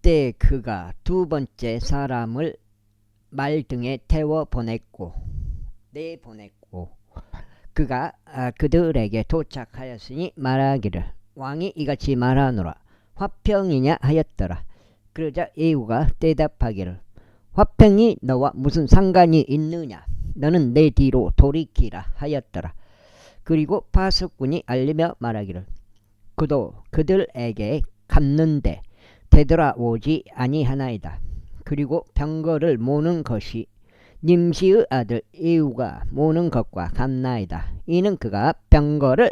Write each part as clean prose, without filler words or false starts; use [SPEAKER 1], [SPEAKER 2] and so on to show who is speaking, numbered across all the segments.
[SPEAKER 1] 그때 그가 두 번째 사람을 말 등에 태워 보냈고 내보냈고 그가 그들에게 도착하였으니 말하기를 왕이 이같이 말하노라 화평이냐 하였더라. 그러자 예후가 대답하기를 화평이 너와 무슨 상관이 있느냐 너는 내 뒤로 돌이키라 하였더라. 그리고 바숫꾼이 알리며 말하기를 그도 그들에게 갔는데 되돌아오지 아니하나이다. 그리고 병거를 모는 것이 님시의 아들 예후가 모는 것과 같나이다. 이는 그가 병거를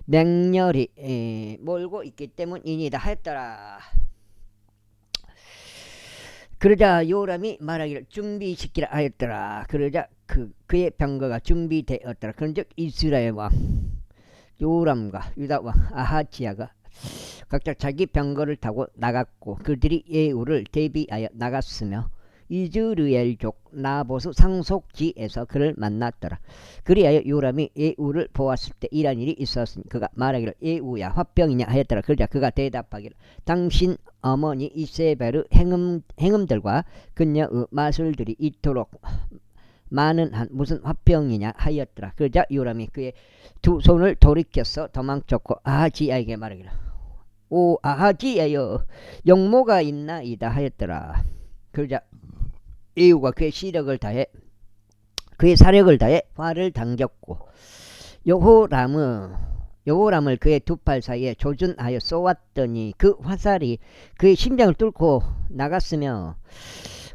[SPEAKER 1] 맹렬히 몰고 있기 때문이니이다 하였더라. 그러자 요람이 말하기를 준비시키라 하였더라. 그러자 그의 병거가 준비되었더라. 그런즉 이스라엘 왕 요람과 유다 왕 아하지야가 각자 자기 병거를 타고 나갔고 그들이 예후를 대비하여 나갔으며 이즈르엘족 나봇의 상속지에서 그를 만났더라. 그리하여 요람이 예후를 보았을 때 이런 일이 있었으니 그가 말하기를 예후야 화병이냐 하였더라. 그러자 그가 대답하기를 당신 어머니 이세벨의 행음들과 그녀의 마술들이 이토록 많은 한 무슨 화병이냐 하였더라. 그러자 요람이 그의 두 손을 돌이켜서 도망쳤고 아하지야에게 말하기를 오 아하지야여 용모가 있나이다 하였더라. 그러자 예후가 그의 시력을 다해 그의 사력을 다해 활을 당겼고 여호람을 그의 두 팔 사이에 조준하여 쏘았더니 그 화살이 그의 심장을 뚫고 나갔으며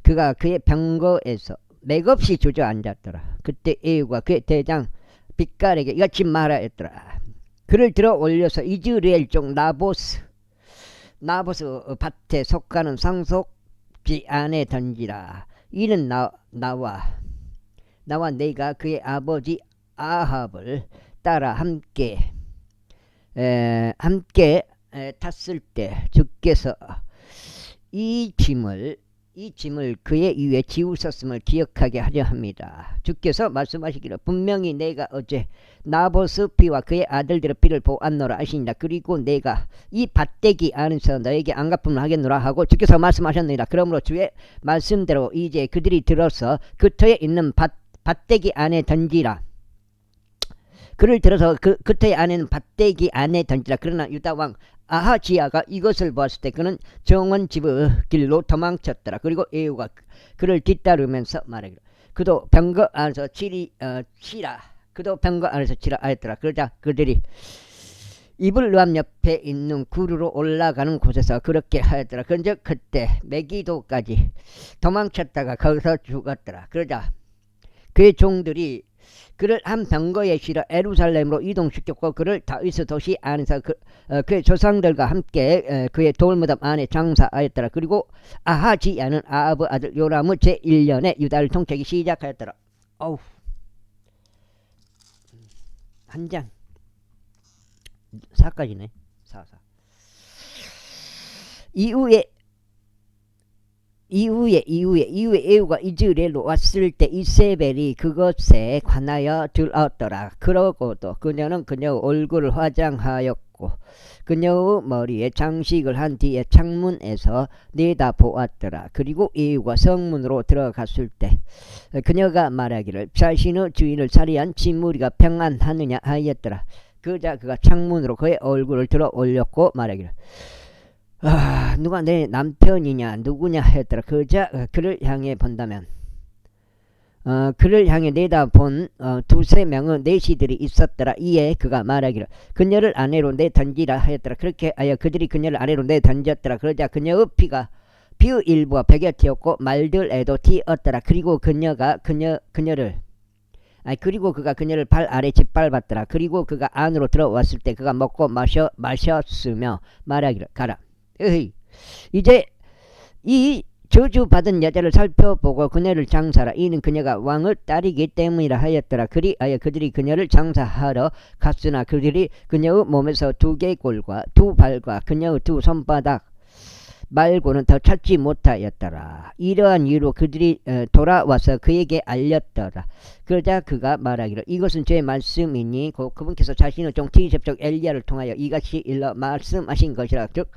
[SPEAKER 1] 그가 그의 병거에서 맥없이 주저앉았더라. 그때 예후가 그의 대장 빛깔에게 이같이 말하였더라. 그를 들어 올려서 이즈리엘 쪽 나봇의 밭에 속하는 상속지 안에 던지라. 이는 나와 내가 그의 아버지 아합을 따라 함께 탔을 때 주께서 이 짐을 그의 위에 지우셨음을 기억하게 하려 합니다. 주께서 말씀하시기를 분명히 내가 어제 나봇의 피와 그의 아들들의 피를 보았노라 하시니라. 그리고 내가 이 밭대기 안에서 너에게 안갚음을 하겠노라 하고 주께서 말씀하셨느니라. 그러므로 주의 말씀대로 이제 그들이 들어서 그 터에 있는 밭대기 안에 던지라. 그를 들어서 그 터에 안에는 밭대기 안에 던지라. 그러나 유다왕 아하지야가 이것을 보았을 때 그는 정원 집의 길로 도망쳤더라. 그리고 예후가 그를 뒤따르면서 말하기를 그도 병거 안에서 치라 하였더라. 그러자 그들이 이블루암 옆에 있는 구루로 올라가는 곳에서 그렇게 하였더라. 그런즉 그때 메기도까지 도망쳤다가 거기서 죽었더라. 그러자 그의 종들이 그를 한 병거에 실어 예루살렘으로 이동시켰고 그를 다윗의 도시 안에서 그의 조상들과 함께 그의 돌무덤 안에 장사하였더라. 그리고 아하지야는 아합의 아들 요람의 제1년에 유다를 통치하기 시작하였더라. 어우, 한 장 4까지네. 4. 이후에 예후가 이즈리엘로 왔을 때 이세벨이 그것에 관하여 들었더라. 그러고도 그녀는 그녀의 얼굴을 화장하였고 그녀의 머리에 장식을 한 뒤에 창문에서 내다보았더라. 그리고 예후가 성문으로 들어갔을 때 그녀가 말하기를 자신의 주인을 살해한 진무리가 평안하느냐 하였더라. 그러자 그가 창문으로 그의 얼굴을 들어 올렸고 말하기를 누가 내 남편이냐 누구냐 했더라. 그자 그를 향해 본다면 그를 향해 내다본 두세 명의 내시들이 있었더라. 이에 그가 말하기를 그녀를 아내로 내던지라 하였더라. 그렇게 하여 그들이 그녀를 아내로 내던졌더라. 그러자 그녀의 피의 일부가 벽에 튀었고 말들에도 튀었더라. 그리고 그가 그녀를 발 아래 짓밟았더라. 그리고 그가 안으로 들어왔을 때 그가 먹고 마셨으며 말하기를 가라. 이제 이 저주받은 여자를 살펴보고 그녀를 장사하라. 이는 그녀가 왕의 딸이기 때문이라 하였더라. 그리하여 그들이 그녀를 장사하러 갔으나 그들이 그녀의 몸에서 두 개의 골과 두 발과 그녀의 두 손바닥 말고는 더 찾지 못하였더라. 이러한 이유로 그들이 돌아와서 그에게 알렸더라. 그러자 그가 말하기를 이것은 제 말씀이니 그분께서 자신의 종 티십적 엘리야를 통하여 이같이 일러 말씀하신 것이라. 즉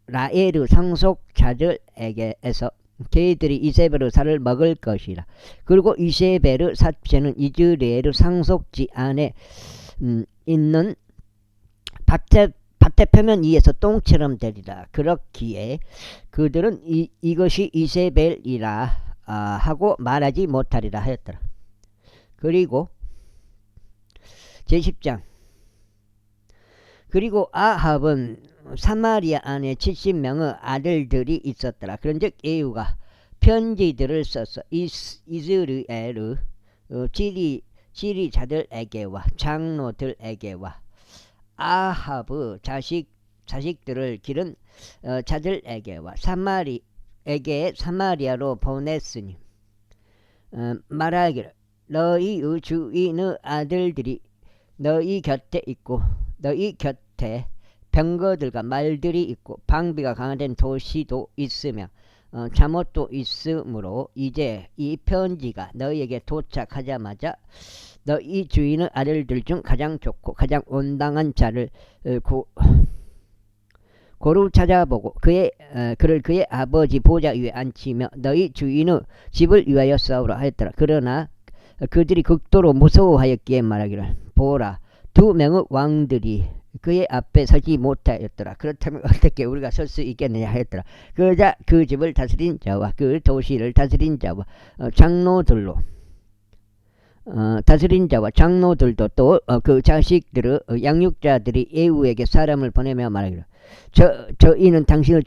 [SPEAKER 1] 라엘의 상속자들에게서 걔들이 이세벨의 살을 먹을 것이라. 그리고 이세벨의 사체는 이즈리엘의 상속지 안에 있는 밭의 표면 위에서 똥처럼 되리라. 그렇기에 그들은 이것이 이세벨이라 하고 말하지 못하리라 하였더라. 그리고 제10장. 그리고 아합은 사마리아 안에 70명의 아들들이 있었더라. 그런즉 예후가 편지들을 써서 이스라엘의 지리자들에게와 장로들에게와 아합의 자식들을 기른 자들에게와 사마리아로 보냈으니 말하기를 너희의 주인의 아들들이 너희 곁에 있고 너희 곁에 병거들과 말들이 있고 방비가 강화된 도시도 있으며 잠옷도 있으므로 이제 이 편지가 너희에게 도착하자마자 너희 주인의 아들들 중 가장 좋고 가장 온당한 자를 고루 찾아보고 그를 그의 아버지 보좌 위에 앉히며 너희 주인의 집을 위하여 싸우라 하였더라. 그러나 그들이 극도로 무서워하였기에 말하기를 보라 2명의 왕들이 그의 앞에 서지 못하였더라. 그렇다면 어떻게 우리가 설 수 있겠느냐 하였더라. 그러자 그 집을 다스린 자와 그 도시를 다스린 자와 장로들로 다스린 자와 장로들도 또 그 자식들의 양육자들이 예후에게 사람을 보내며 말하기를 저희는 당신의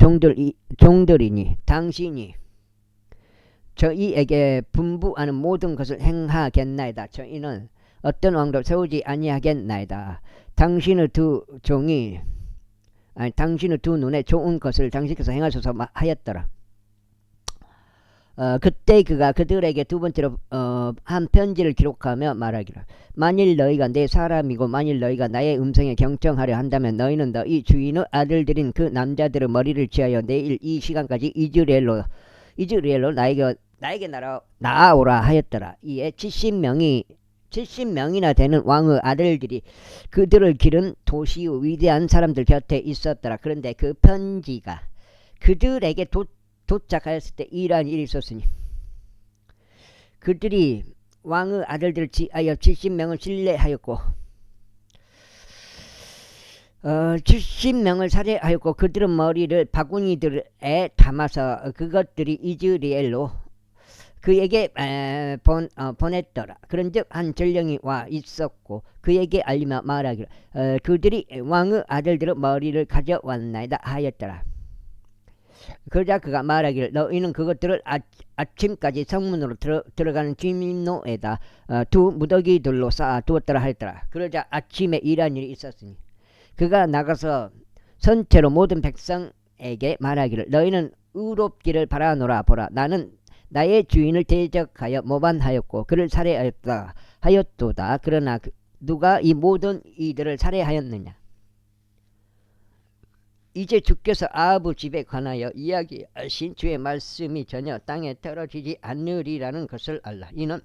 [SPEAKER 1] 종들이니 당신이 저희에게 분부하는 모든 것을 행하겠나이다. 저희는 어떤 왕도 세우지 아니하겠나이다. 당신의 두 눈에 좋은 것을 당신께서 행하소서 하였더라. 그때 그가 그들에게 두 번째로 한 편지를 기록하며 말하기를 만일 너희가 내 사람이고 만일 너희가 나의 음성에 경청하려 한다면 너희는 너희 주인의 아들들인 그 남자들의 머리를 취하여 내일 이 시간까지 이즈리엘로 나에게 나아오라 하였더라. 이에 70명이나 되는 왕의 아들들이 그들을 기른 도시의 위대한 사람들 곁에 있었더라. 그런데 그 편지가 그들에게 도착하였을 때 이러한 일이 있었으니 그들이 왕의 아들들을 지하여 70명을 신뢰하였고 70명을 살해하였고 그들은 머리를 바구니들에 담아서 그것들이 이즈리엘로 그에게 보냈더라. 그런즉 한 전령이 와 있었고 그에게 알리며 말하기를 그들이 왕의 아들들의 머리를 가져왔나이다 하였더라. 그러자 그가 말하기를 너희는 그것들을 아침까지 성문으로 들어가는 진노에다 두 무더기들로 쌓아 두었더라 하였더라. 그러자 아침에 이러한 일이 있었으니 그가 나가서 선체로 모든 백성에게 말하기를 너희는 의롭기를 바라노라. 보라 나는 나의 주인을 대적하여 모반하였고 그를 살해하였도다. 그러나 누가 이 모든 이들을 살해하였느냐. 이제 주께서 아합의 집에 관하여 이야기하신 주의 말씀이 전혀 땅에 떨어지지 않으리라는 것을 알라. 이는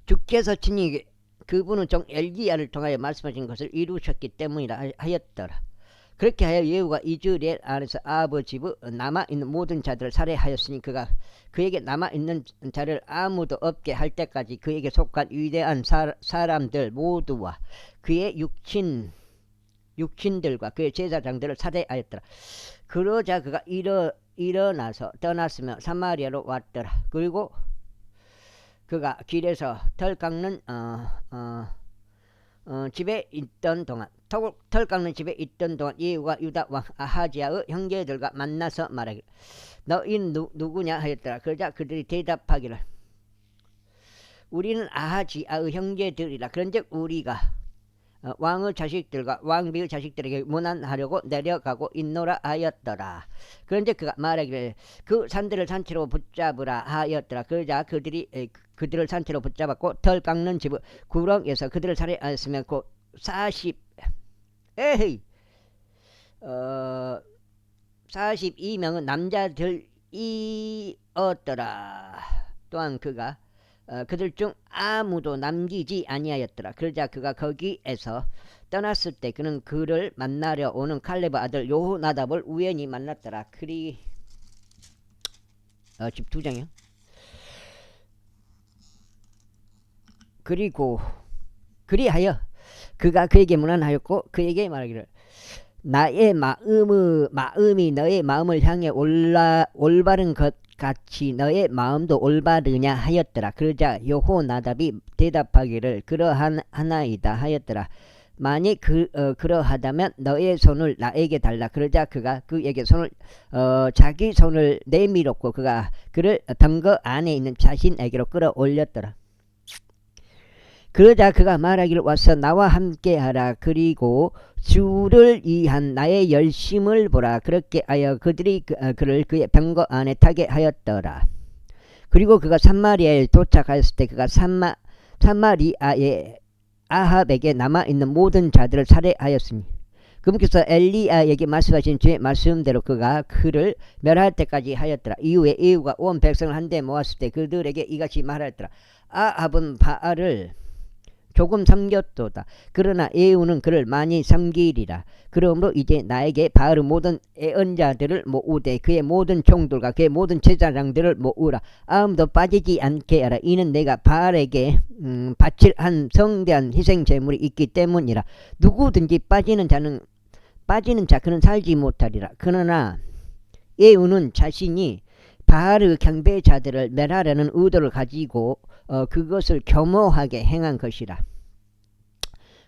[SPEAKER 1] 주께서 친히 그분은 종 엘기야를 통하여 말씀하신 것을 이루셨기 때문이라 하였더라. 그렇게 하여 예후가 이즈리엘 안에서 아합의 집에 남아있는 모든 자들을 살해하였으니 그가 그에게 남아있는 자를 아무도 없게 할 때까지 그에게 속한 위대한 사람들 모두와 그의 육친들과 그의 제사장들을 살해하였더라. 그러자 그가 일어나서 떠났으며 사마리아로 왔더라. 그리고 그가 길에서 털 깎는 집에 있던 동안 예후가 유다 왕 아하지야의 형제들과 만나서 말하기를 너희는 누구냐 하였더라. 그러자 그들이 대답하기를 우리는 아하지야의 형제들이라. 그런즉 우리가 왕의 자식들과 왕비의 자식들에게 문안하려고 내려가고 있노라 하였더라. 그런데 그가 말하기를 그 산들을 산채로 붙잡으라 하였더라. 그러자 그들을 산채로 붙잡았고 털 깎는 집의 구렁에서 그들을 살해하였으며 곧 42명은 남자들이었더라. 또한 그가 그들 중 아무도 남기지 아니하였더라. 그러자 그가 거기에서 떠났을 때 그는 그를 만나려 오는 칼렙의 아들 여호나답을 우연히 만났더라. 집 2장이요. 그리고 그리하여 그가 그에게 문안하였고 그에게 말하기를 나의 마음이 너의 마음을 향해 올바른 것 같이 너의 마음도 올바르냐 하였더라. 그러자 여호나답이 대답하기를 그러하나이다 하였더라. 만일 그러하다면 너의 손을 나에게 달라. 그러자 그가 그에게 자기 손을 내밀었고 그가 그를 병거 안에 있는 자신에게로 끌어올렸더라. 그러자 그가 말하기를 와서 나와 함께하라. 그리고 주를 위한 나의 열심을 보라. 그렇게 하여 그들이 그를 그의 병거 안에 타게 하였더라. 그리고 그가 사마리아에 도착하였을 때 그가 사마리아에 아합에게 남아있는 모든 자들을 살해하였으니 그분께서 엘리야에게 말씀하신 주의 말씀대로 그가 그를 멸할 때까지 하였더라. 이후에 예후가 온 백성을 한데 모았을 때 그들에게 이같이 말하였더라. 아합은 바알을 조금 섬겼도다. 그러나 예후는 그를 많이 섬기리라. 그러므로 이제 나에게 바알의 모든 애언자들을 모으되 그의 모든 종들과 그의 모든 제사장들을 모으라. 아무도 빠지지 않게 하라. 이는 내가 바알에게 바칠 한 성대한 희생 제물이 있기 때문이라. 누구든지 빠지는 자 그는 살지 못하리라. 그러나 예후는 자신이 바알의 경배자들을 멸하려는 의도를 가지고 그것을 겸허하게 행한 것이라.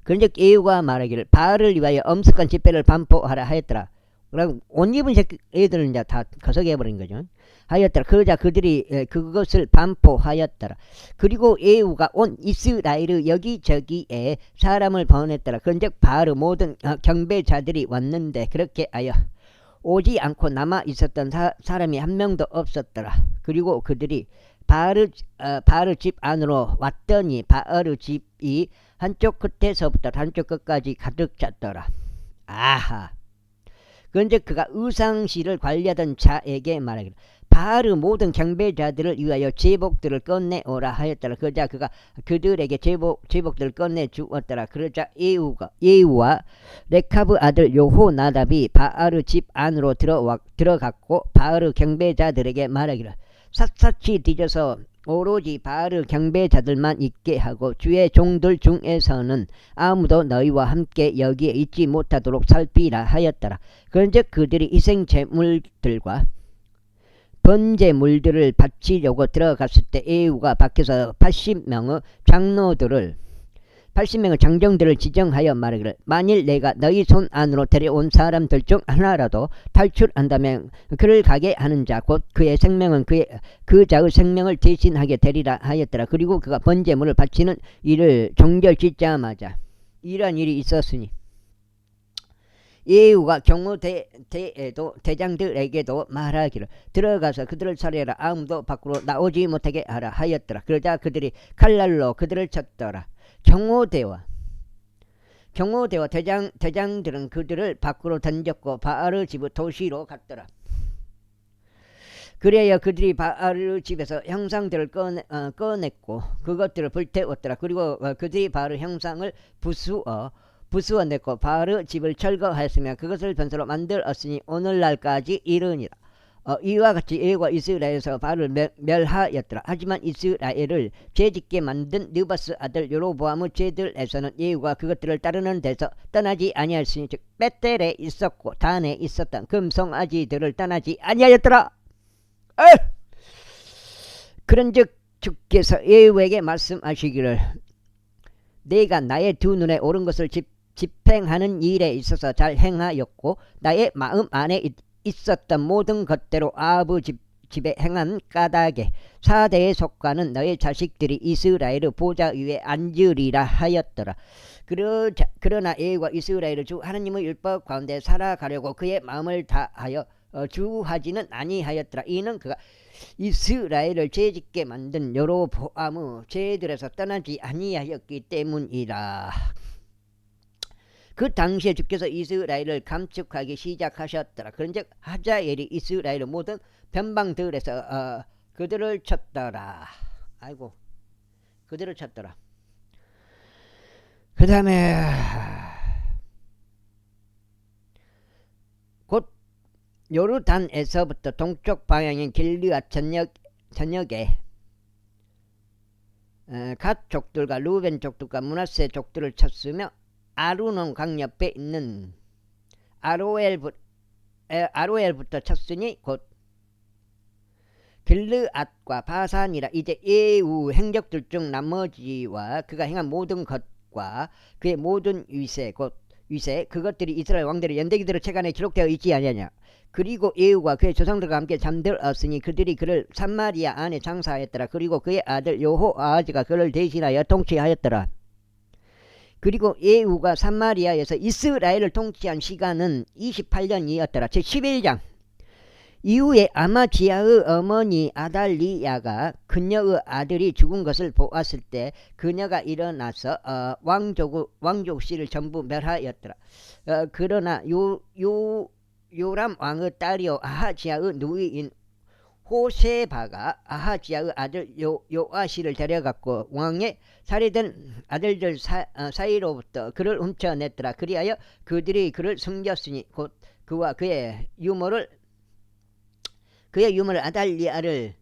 [SPEAKER 1] 그런즉 예후가 말하기를 바알을 위하여 엄숙한 집회를 반포하라 하였더라. 그럼 옷 입은 애들은 이제 다 거석해버린 거죠. 하였더라. 그러자 그들이 그것을 반포하였더라. 그리고 예후가 온 이스라엘의 여기저기에 사람을 보냈더라. 그런즉 바알의 모든 경배자들이 왔는데 그렇게 하여 오지 않고 남아 있었던 사람이 한 명도 없었더라. 그리고 그들이 바알의 집 안으로 왔더니 바알의 집이 한쪽 끝에서부터 한쪽 끝까지 가득 찼더라. 아하. 그런즉 그가 의상실을 관리하던 자에게 말하기를 바알의 모든 경배자들을 위하여 제복들을 꺼내오라 하였더라. 그러자 그가 그들에게 제복들을 꺼내 주었더라. 그러자 예후와 레카브 아들 여호나답이 바알의 집 안으로 들어갔고 바알의 경배자들에게 말하기를 샅샅이 뒤져서 오로지 바알의 경배자들만 있게 하고 주의 종들 중에서는 아무도 너희와 함께 여기에 있지 못하도록 살피라 하였더라. 그런즉 그들이 희생제물들과 번제물들을 바치려고 들어갔을 때 예후가 밖에서 80명의 장정들을 지정하여 말하기를 만일 내가 너희 손 안으로 데려온 사람들 중 하나라도 탈출한다면 그를 가게 하는 자 곧 그의 생명은 그 자의 생명을 대신하게 되리라 하였더라. 그리고 그가 번제물을 바치는 일을 종결짓자마자 이러한 일이 있었으니 예후가 대장들에게도 말하기를 들어가서 그들을 살해하라. 아무도 밖으로 나오지 못하게 하라 하였더라. 그러자 그들이 칼날로 그들을 쳤더라. 경호대와 대장들은 그들을 밖으로 던졌고 바알의 집의 도시로 갔더라. 그래야 그들이 바알의 집에서 형상들을 꺼냈고 그것들을 불태웠더라. 그리고 그들이 바알의 형상을 부수어냈고 바알의 집을 철거하였으며 그것을 변소로 만들었으니 오늘날까지 이르니라. 이와 같이 예후가 이스라엘에서 바알을 멸하였더라. 하지만 이스라엘을 죄짓게 만든 느바스 아들 여로보암의 죄들에서는 예후가 그것들을 따르는 데서 떠나지 아니하였으니 즉 벳델에 있었고 단에 있었던 금송아지들을 떠나지 아니하였더라. 그런즉 주께서 예후에게 말씀하시기를 내가 나의 두 눈에 옳은 것을 집행하는 일에 있어서 잘 행하였고 나의 마음 안에 있었던 모든 것대로 아합의 집에 행한 까닭에 4대에 속하는 너의 자식들이 이스라엘의 보좌 위에 앉으리라 하였더라. 그러나 예후가 이스라엘의 주 하나님의 율법 가운데 살아가려고 그의 마음을 다하여 주하지는 아니하였더라. 이는 그가 이스라엘을 죄짓게 만든 여로보암의 죄들에서 떠나지 아니하였기 때문이라. 그 당시에 주께서 이스라엘을 감축하기 시작하셨더라. 그런즉 하자엘이 이스라엘의 모든 변방들에서 그들을 쳤더라. 그들을 쳤더라. 그 다음에 요르단에서부터 동쪽 방향인 길르앗 전역에 갓 족들과 루벤 족들과 므낫세 족들을 쳤으며 아루논 강 옆에 있는 아로엘부터 쳤으니 곧 길르앗과 바산이라. 이제 예후 행적들 중 나머지와 그가 행한 모든 것과 그의 모든 위세 곧 위세 그것들이 이스라엘 왕들의 연대기들의 책안에 기록되어 있지 아니하냐. 그리고 예후가 그의 조상들과 함께 잠들었으니 그들이 그를 삼마리아 안에 장사하였더라. 그리고 그의 아들 여호아하즈가 그를 대신하여 통치하였더라. 그리고 예후가 삼마리아에서 이스라엘을 통치한 시간은 28년이었더라. 제11장. 이후에 아마지야의 어머니 아달리야가 그녀의 아들이 죽은 것을 보았을 때 그녀가 일어나서 왕족 씨를 전부 멸하였더라. 그러나 요람 왕의 딸이요 아하지야의 누이인 호세바가 아하지야의 아들 요아시를 데려갔고 왕의 살해된 아들들 사이로부터 그를 훔쳐냈더라. 그리하여 그들이 그를 숨겼으니 곧 그와 그의 유모를 아달리아를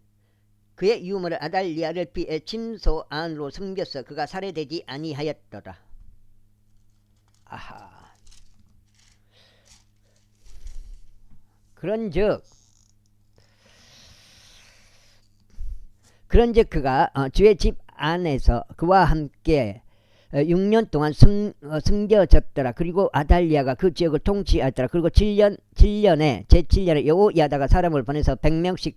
[SPEAKER 1] 피해 침소 안으로 숨겼어. 그가 살해되지 아니하였더라. 아하. 그런즉 그가 주의 집 안에서 그와 함께 6년 동안 숨겨졌더라. 그리고 아달리아가 그 지역을 통치하였더라. 그리고 7년에 제7년에 여호야다가 사람을 보내서 100명씩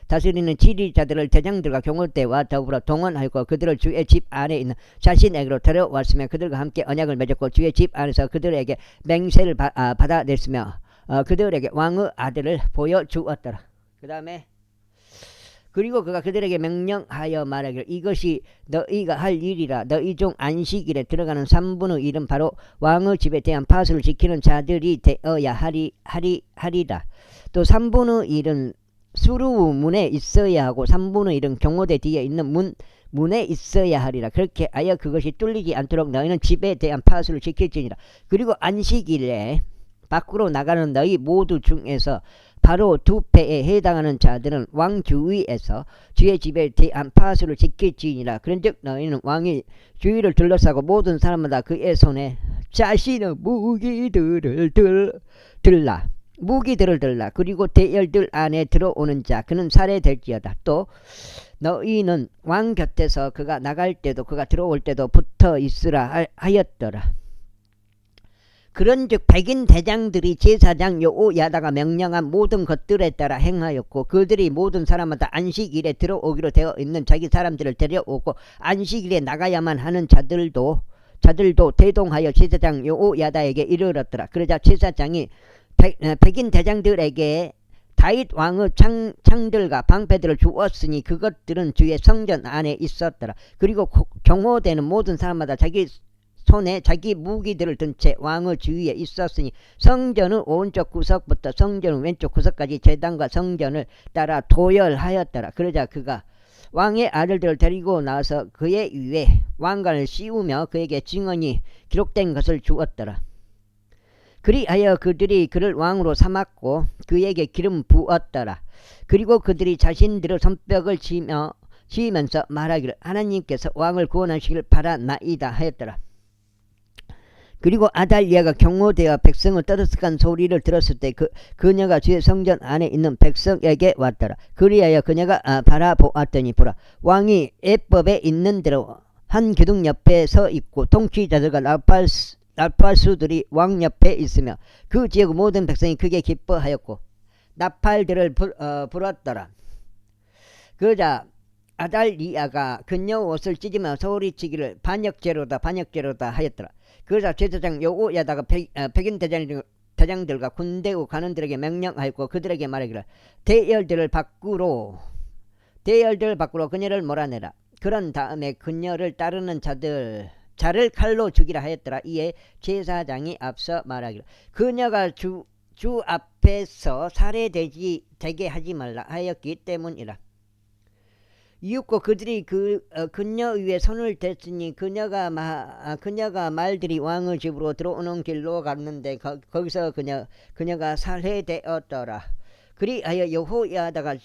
[SPEAKER 1] 다스리는 지리자들을 대장들과 경호대와 더불어 동원하였고 그들을 주의 집 안에 있는 자신에게로 데려왔으며 그들과 함께 언약을 맺었고 주의 집 안에서 그들에게 맹세를 받아냈으며 그들에게 왕의 아들을 보여주었더라. 그 다음에 그리고 그가 그들에게 명령하여 말하기를 이것이 너희가 할 일이라. 너희 중 안식일에 들어가는 3분의 1은 바로 왕의 집에 대한 파수를 지키는 자들이 되어야 하리라. 또 3분의 1은 수루 문에 있어야 하고 3분의 1은 경호대 뒤에 있는 문에 있어야 하리라. 그렇게 하여 그것이 뚫리지 않도록 너희는 집에 대한 파수를 지킬지니라. 그리고 안식일에 밖으로 나가는 너희 모두 중에서 바로 2패에 해당하는 자들은 왕 주위에서 주의 집에 대한 파수를 지킬지니라. 그런즉 너희는 왕이 주위를 둘러싸고 모든 사람마다 그의 손에 자신의 무기들을 들라. 그리고 대열들 안에 들어오는 자 그는 살해될지어다. 또 너희는 왕 곁에서 그가 나갈 때도 그가 들어올 때도 붙어 있으라 하였더라. 그런즉 백인 대장들이 제사장 여호야다가 명령한 모든 것들에 따라 행하였고 그들이 모든 사람마다 안식일에 들어오기로 되어 있는 자기 사람들을 데려오고 안식일에 나가야만 하는 자들도 대동하여 제사장 여호야다에게 이르렀더라. 그러자 제사장이 백인 대장들에게 다윗 왕의 창들과 방패들을 주었으니 그것들은 주의 성전 안에 있었더라. 그리고 경호되는 모든 사람마다 자기 손에 자기 무기들을 든 채 왕의 주위에 있었으니 성전의 오른쪽 구석부터 성전의 왼쪽 구석까지 제단과 성전을 따라 도열하였더라. 그러자 그가 왕의 아들들을 데리고 나와서 그의 위에 왕관을 씌우며 그에게 증언이 기록된 것을 주었더라. 그리하여 그들이 그를 왕으로 삼았고 그에게 기름 부었더라. 그리고 그들이 자신들의 손뼉을 치면서 말하기를 하나님께서 왕을 구원하시기를 바라나이다 하였더라. 그리고 아달리아가 경호대와 백성을 떠들썩한 소리를 들었을 때 그녀가 주의 성전 안에 있는 백성에게 왔더라. 그리하여 그녀가 바라보았더니 보라 왕이 예법에 있는 대로 한 기둥 옆에 서 있고 통치자들과 나팔수들이 왕 옆에 있으며 그 지역 모든 백성이 크게 기뻐하였고 나팔들을 불었더라. 그러자 아달리아가 그녀 옷을 찢으며 소리치기를 반역죄로다 하였더라. 그러자 제사장 여호야다가 백인 대장들과 군대의 관원들에게 명령하였고 그들에게 말하기를 대열들을 밖으로 그녀를 몰아내라. 그런 다음에 그녀를 따르는 자를 칼로 죽이라 하였더라. 이에 제사장이 앞서 말하기를 그녀가 주 앞에서 살해되게 하지 말라 하였기 때문이라. 이윽고 그들이 그녀 위에 손을 댔으니 그녀가 말들이 왕의 집으로 들어오는 길로 갔는데 거기서 그녀가 살해되었더라. 그리하여 여호야다가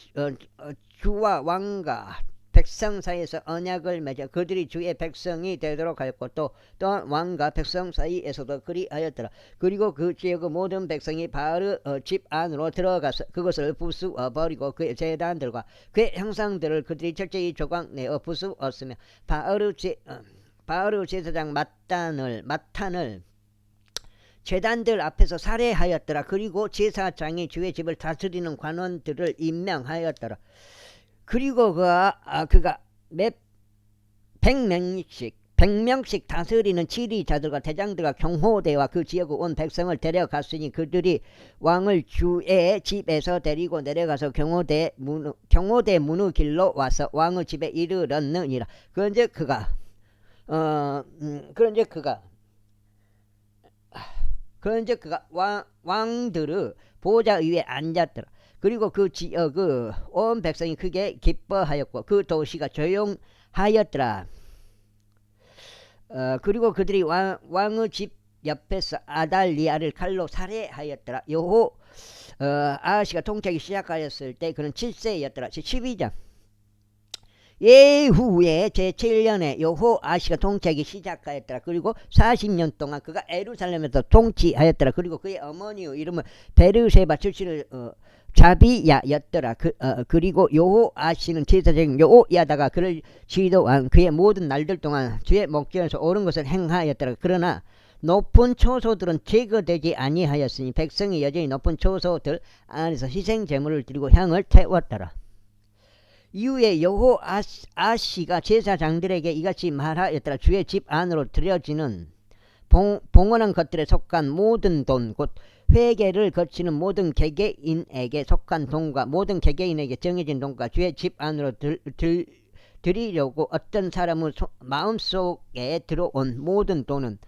[SPEAKER 1] 주와 왕과 백성 사이에서 언약을 맺어 그들이 주의 백성이 되도록 하였고 또한 왕과 백성 사이에서도 그리하였더라. 그리고 그 지역의 모든 백성이 바알의 집 안으로 들어가서 그것을 부수어 버리고 그의 제단들과 그의 형상들을 그들이 철저히 조각내어 부수었으며 바알의 제사장 마탄을 제단들 앞에서 살해하였더라. 그리고 제사장이 주의 집을 다스리는 관원들을 임명하였더라. 그리고 그가 몇 100명씩 다스리는 지리자들과 대장들과 경호대와 그 지역의 온 백성을 데려갔으니 그들이 왕을 주의 집에서 데리고 내려가서 경호대 문의 길로 와서 왕의 집에 이르렀느니라. 그런즉 그가 왕들의 보좌 위에 앉았더라. 그리고 그 지역의 온 백성이 크게 기뻐하였고 그 도시가 조용하였더라. 그리고 그들이 왕의 집 옆에서 아달리아를 칼로 살해하였더라. 아하시가 통치하기 시작하였을 때 그는 7세였더라. 12장. 예후의 제7년에 여호아시가 통치하기 시작하였더라. 그리고 40년 동안 그가 예루살렘에서 통치하였더라. 그리고 그의 어머니의 이름은 베르세바 출신의 자비야였더라. 그리고 여호아시는 제사장 여호야다가 그를 지도한 그의 모든 날들 동안 주의 목전에서 옳은 것을 행하였더라. 그러나 높은 초소들은 제거되지 아니하였으니 백성이 여전히 높은 초소들 안에서 희생 제물을 드리고 향을 태웠더라. 이후에 여호아시가 제사장들에게 이같이 말하였더라. 주의 집 안으로 들여지는 봉헌한 것들에 속한 모든 돈 곧 회계를 거치는 모든 개개인에게 속한 돈과 모든 개개인에게 정해진 돈과 주의 집 안으로 드리려고 어떤 사람의 마음속에 들어온 모든 돈은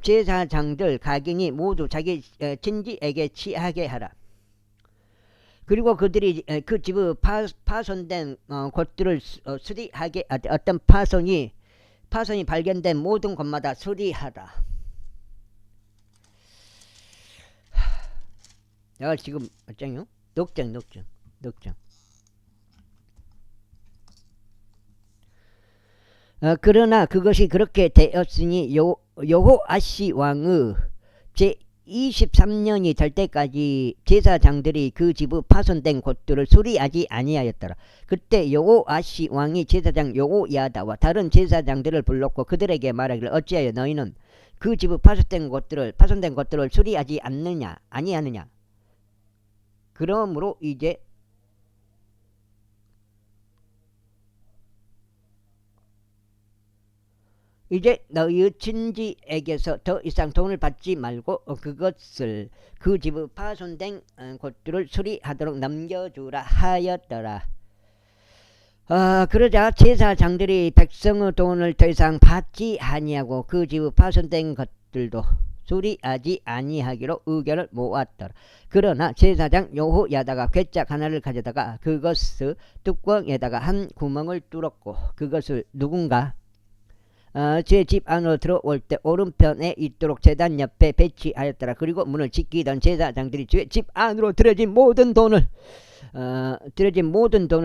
[SPEAKER 1] 제사장들 각인이 모두 자기 친지에게 취하게 하라. 그리고 그들이 그 집의 파손된 곳들을 수리하게 어떤 파손이 발견된 모든 곳마다 수리하라. 내가 지금 몇 장이요? 넉장. 그러나 그것이 그렇게 되었으니 여호아시 왕의 제 23년이 될 때까지 제사장들이 그 집의 파손된 곳들을 수리하지 아니하였더라. 그때 여호아시 왕이 제사장 여호야다와 다른 제사장들을 불렀고 그들에게 말하기를 어찌하여 너희는 그 집의 파손된 곳들을 수리하지 아니하느냐. 그러므로 이제 너희 친지에게서 더 이상 돈을 받지 말고 그 집의 파손된 곳들을 수리하도록 넘겨주라 하였더라. 그러자 제사장들이 백성의 돈을 더 이상 받지 아니하고 그 집의 파손된 것들도 수리하지 아니하기로 의견을 모았더라. 그러나 제사장 여호야다가 괴짝 하나를 가져다가 그것의 뚜껑에다가 한 구멍을 뚫었고 그것을 누군가 제 집 안으로 들어올 때 오른편에 있도록 제단 옆에 배치하였더라. 그리고 문을 지키던 제사장들이 주의 집 안으로 들여진 모든 돈을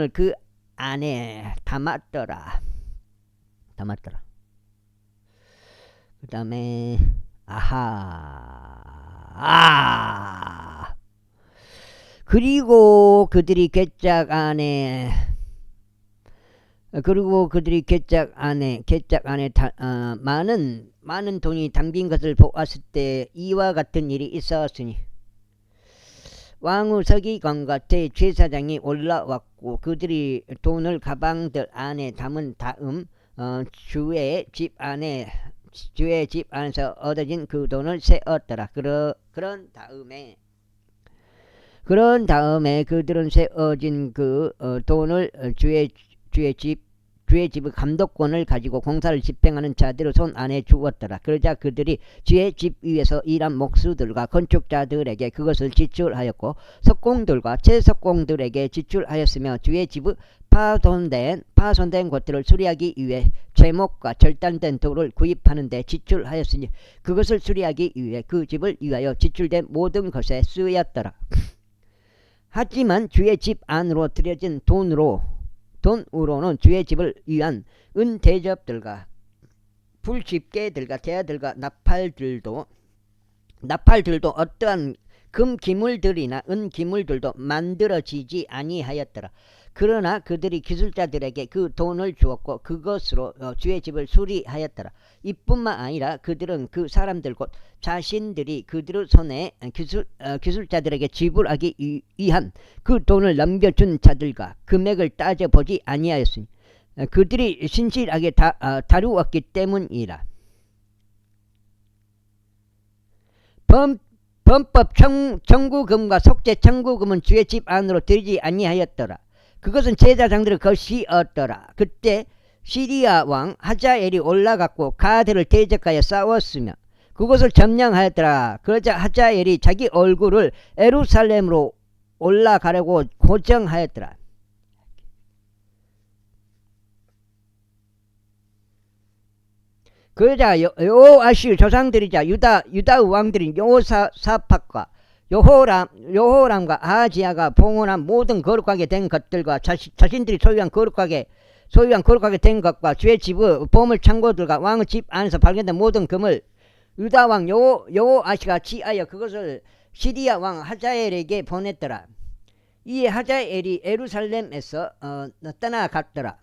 [SPEAKER 1] 그 안에 담았더라. 그 다음에 그리고 그들이 괴짝 안에 많은 돈이 담긴 것을 보았을 때 이와 같은 일이 있었으니 왕의 서기관과 제사장이 올라왔고 그들이 돈을 가방들 안에 담은 다음 주의 집 안에서 얻어진 그 돈을 세었더라. 그런 다음에 그들은 세어진 그 돈을 주의 주의 집의 감독권을 가지고 공사를 집행하는 자들의 손 안에 주었더라. 그러자 그들이 주의 집 위에서 일한 목수들과 건축자들에게 그것을 지출하였고 석공들과 채석공들에게 지출하였으며 주의 집의 파손된 것들을 수리하기 위해 죄목과 절단된 돌을 구입하는 데 지출하였으니 그것을 수리하기 위해 그 집을 위하여 지출된 모든 것에 쓰였더라. 하지만 주의 집 안으로 들여진 돈으로는 주의 집을 위한 은대접들과 불집게들과 대야들과 나팔들도 어떠한 금기물들이나 은기물들도 만들어지지 아니하였더라. 그러나 그들이 기술자들에게 그 돈을 주었고 그것으로 주의 집을 수리하였더라. 이뿐만 아니라 그들은 그 사람들 곧 자신들이 그들의 손에 기술자들에게 지불하기 위한 그 돈을 넘겨준 자들과 금액을 따져보지 아니하였으니 그들이 신실하게 다루었기 때문이라. 범법 청구금과 속죄 청구금은 주의 집 안으로 들이지 아니하였더라. 그것은 제사장들의 것이었더라. 그때 시리아 왕 하자엘이 올라갔고 가드를 대적하여 싸웠으며 그것을 점령하였더라. 그러자 하자엘이 자기 얼굴을 예루살렘으로 올라가려고 고정하였더라. 그러자 여호아시 조상들이자 유다의 왕들인 여호사밧과 여호람과 아하지야가 봉헌한 모든 거룩하게 된 것들과 자신들이 소유한 거룩하게 된 것과 주의 집의 보물 창고들과 왕의 집 안에서 발견된 모든 금을 유다 왕 여호아시가 취하여 그것을 시리아 왕 하자엘에게 보냈더라. 이에 하자엘이 예루살렘에서 떠나갔더라.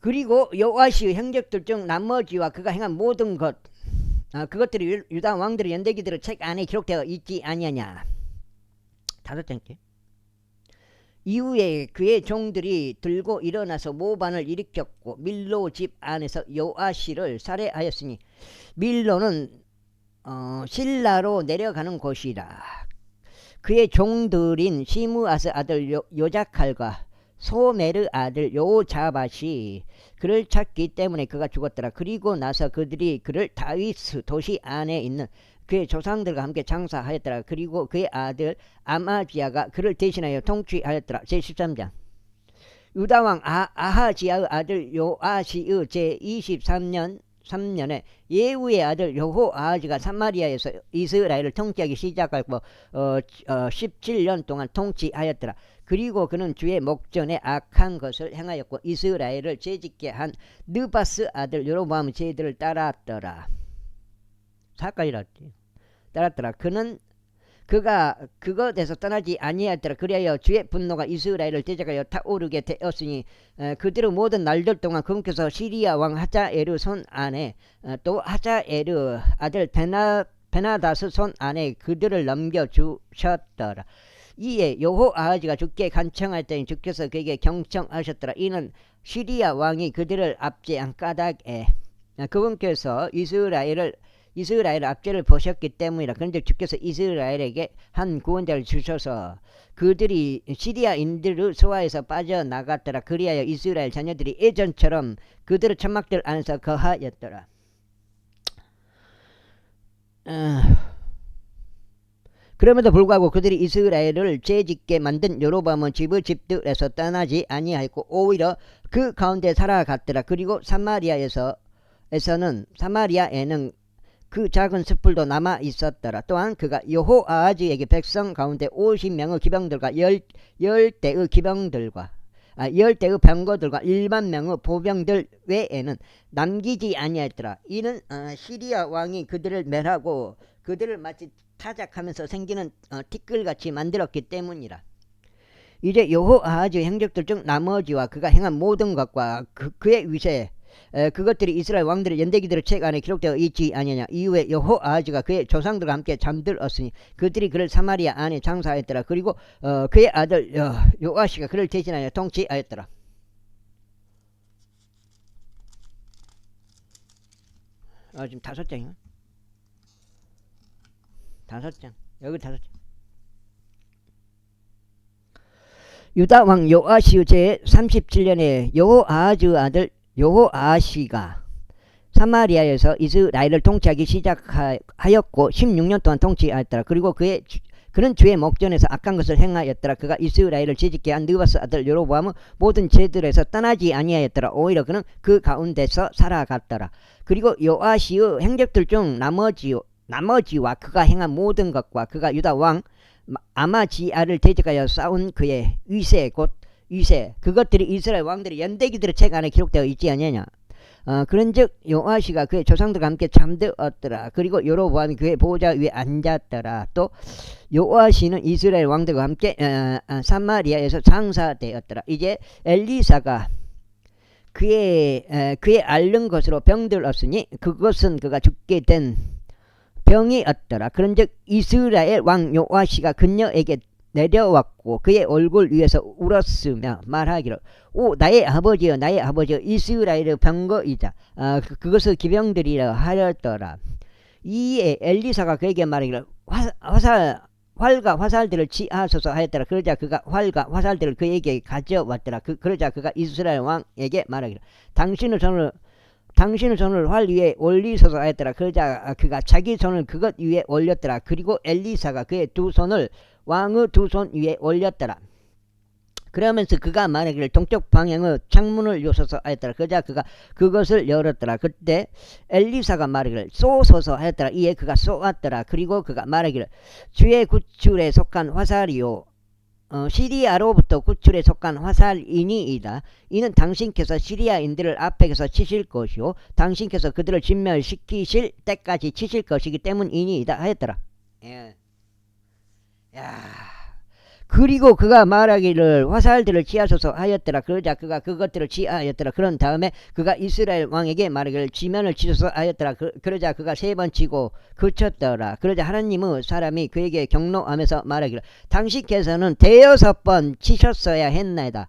[SPEAKER 1] 그리고 여호아시의 행적들 중 나머지와 그가 행한 모든 그것들이 유다 왕들의 연대기들의 책 안에 기록되어 있지 아니하냐. 5번째. 이후에 그의 종들이 들고 일어나서 모반을 일으켰고 밀로 집 안에서 요아시를 살해하였으니 밀로는 실라로 내려가는 곳이라. 그의 종들인 시므아스 아들 요자칼과 소메르 아들 요자밧이 그를 찾기 때문에 그가 죽었더라. 그리고 나서 그들이 그를 다윗 도시 안에 있는 그의 조상들과 함께 장사하였더라. 그리고 그의 아들 아마지야가 그를 대신하여 통치하였더라. 제13장. 유다왕 아하지야의 아들 요아시의 제23년에 예후의 아들 여호아하지가 사마리아에서 이스라엘을 통치하기 시작하고 17년 동안 통치하였더라. 그리고 그는 주의 목전에 악한 것을 행하였고 이스라엘을 죄짓게 한 느바스 아들 여로보암의 죄들을 따랐더라. 4까지였지. 따랐더라. 그가 그것에서 떠나지 아니하였더라. 그리하여 주의 분노가 이스라엘을 대적하여 타오르게 되었으니 그들의 모든 날들 동안 그분께서 시리아 왕 하자엘의 손 안에 또 하자엘의 아들 베나다스 손 안에 그들을 넘겨주셨더라. 이에 여호아하지가 주께 간청할 때니 주께서 그에게 경청하셨더라. 이는 시리아 왕이 그들을 압제한 까닭에 그분께서 이스라엘 압제를 보셨기 때문이라. 그런데 주께서 이스라엘에게 한 구원자를 주셔서 그들이 시리아인들의 소화에서 빠져나갔더라. 그리하여 이스라엘 자녀들이 예전처럼 그들의 천막들 안에서 거하였더라. 그럼에도 불구하고 그들이 이스라엘을 죄짓게 만든 여로보암은 집의 집들에서 떠나지 아니하였고 오히려 그 가운데 살아갔더라. 그리고 사마리아에는 그 작은 숯불도 남아 있었더라. 또한 그가 여호아하지에게 백성 가운데 50명의 기병들과 10대의 기병들과 10대의 병거들과 100,000명의 보병들 외에는 남기지 아니하였더라. 이는 시리아 왕이 그들을 멸하고 그들을 마치 타작하면서 생기는 티끌같이 만들었기 때문이라. 이제 여호아하지의 행적들 중 나머지와 그가 행한 모든 것과 그의 위세 그것들이 이스라엘 왕들의 연대기들의 책 안에 기록되어 있지 아니냐. 이후에 여호아하지가 그의 조상들과 함께 잠들었으니 그들이 그를 사마리아 안에 장사하였더라. 그리고 그의 아들 요아시가 그를 대신하여 통치하였더라. 지금 5장이야. 5장. 여기 5장. 유다 왕 요아시 제 37년에 여호아하즈 아들 여호아시가 사마리아에서 이스라엘을 통치하기 시작하였고 16년 동안 통치하였더라. 그리고 그는 주의 목전에서 악한 것을 행하였더라. 그가 이스라엘을 지지게 한 느바스 아들 여로보암의 모든 죄들에서 떠나지 아니하였더라. 오히려 그는 그 가운데서 살아갔더라. 그리고 요아시의 행적들 중 나머지와 그가 행한 모든 것과 그가 유다 왕 아마지아를 대적하여 싸운 그의 위세 곧 위세 그것들이 이스라엘 왕들의 연대기들의 책 안에 기록되어 있지 않느냐. 그런즉 요아시가 그의 조상들과 함께 잠들었더라. 그리고 여로보암이 그의 보좌 위에 앉았더라. 또 요아시는 이스라엘 왕들과 함께 사마리아에서 장사되었더라. 이제 엘리사가 그의 앓는 것으로 병들었으니 그것은 그가 죽게 된 병이었더라. 그런즉 이스라엘 왕 요아시가 그녀에게 내려왔고 그의 얼굴 위에서 울었으며 말하기를 오 나의 아버지여 나의 아버지여 이스라엘의 병거이다. 그것을 기병들이라 하였더라. 이에 엘리사가 그에게 말하기를 활과 화살들을 취하소서 하였더라. 그러자 그가 활과 화살들을 그에게 가져왔더라. 그러자 그가 이스라엘 왕에게 말하기를 당신의 손을 활 위에 올리소서 하였더라. 그러자 그가 자기 손을 그것 위에 올렸더라. 그리고 엘리사가 그의 두 손을 왕의 두 손 위에 올렸더라. 그러면서 그가 말하기를 동쪽 방향의 창문을 요소서 하였더라. 그러자 그가 그것을 열었더라. 그때 엘리사가 말하기를 쏘소서 하였더라. 이에 그가 쏘았더라. 그리고 그가 말하기를 주의 구출에 속한 화살이요 시리아로부터 구출에 속한 화살이니이다. 이는 당신께서 시리아인들을 앞에서 치실 것이요 당신께서 그들을 진멸시키실 때까지 치실 것이기 때문이니이다 하였더라. 예. 야. 그리고 그가 말하기를 화살들을 취하소서 하였더라. 그러자 그가 그것들을 취하였더라. 그런 다음에 그가 이스라엘 왕에게 말하기를 지면을 치소서 하였더라. 그러자 그가 3번 치고 그쳤더라. 그러자 하나님의 사람이 그에게 경노하면서 말하기를 당신께서는 5번 치셨어야 했나이다.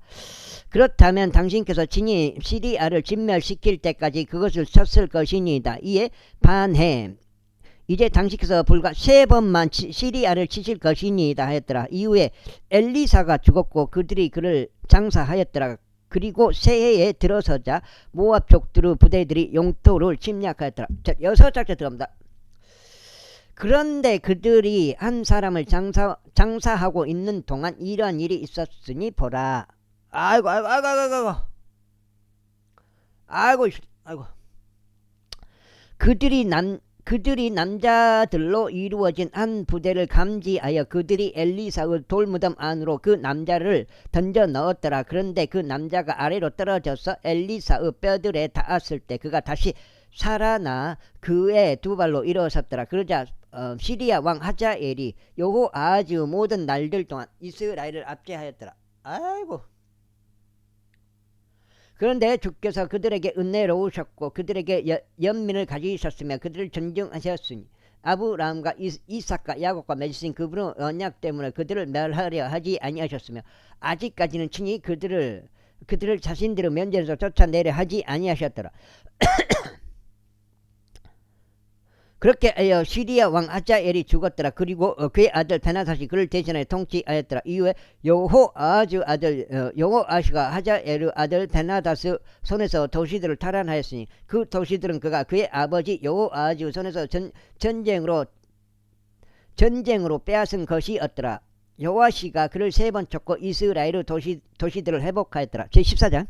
[SPEAKER 1] 그렇다면 당신께서 친히 시리아를 진멸시킬 때까지 그것을 쳤을 것이니이다. 이에 반해 이제 당신께서 불과 3번만 시리아를 치실 것이니이다 하였더라. 이후에 엘리사가 죽었고 그들이 그를 장사하였더라. 그리고 새해에 들어서자 모압 족들의 부대들이 영토를 침략하였더라. 자, 6작째 들어갑니다. 그런데 그들이 한 사람을 장사하고 있는 동안 이러한 일이 있었으니 보라. 아이고 그들이 남자들로 이루어진 한 부대를 감지하여 그들이 엘리사의 돌무덤 안으로 그 남자를 던져 넣었더라. 그런데 그 남자가 아래로 떨어져서 엘리사의 뼈들에 닿았을 때 그가 다시 살아나 그의 두 발로 일어섰더라. 그러자 시리아 왕 하자엘이 여호아하즈의 모든 날들 동안 이스라엘을 압제하였더라. 아이고. 그런데 주께서 그들에게 은혜로우셨고 그들에게 연민을 가지셨으며 그들을 존중하셨으니 아브라함과 이삭과 야곱과 맺으신 그분의 언약 때문에 그들을 멸하려 하지 아니하셨으며 아직까지는 친히 그들을 자신들의 면전에서 쫓아내려 하지 아니하셨더라. 그렇게 하여 시리아 왕 하자엘이 죽었더라. 그리고 그의 아들 베나닷이 그를 대신하여 통치하였더라. 이후에 여호아시가 하자엘의 아들 베나닷의 손에서 도시들을 탈환하였으니 그 도시들은 그가 그의 아버지 여호아하즈의 손에서 전쟁으로 빼앗은 것이었더라. 여호아시가 그를 3번 쳤고 이스라엘의 도시들을 회복하였더라. 제14장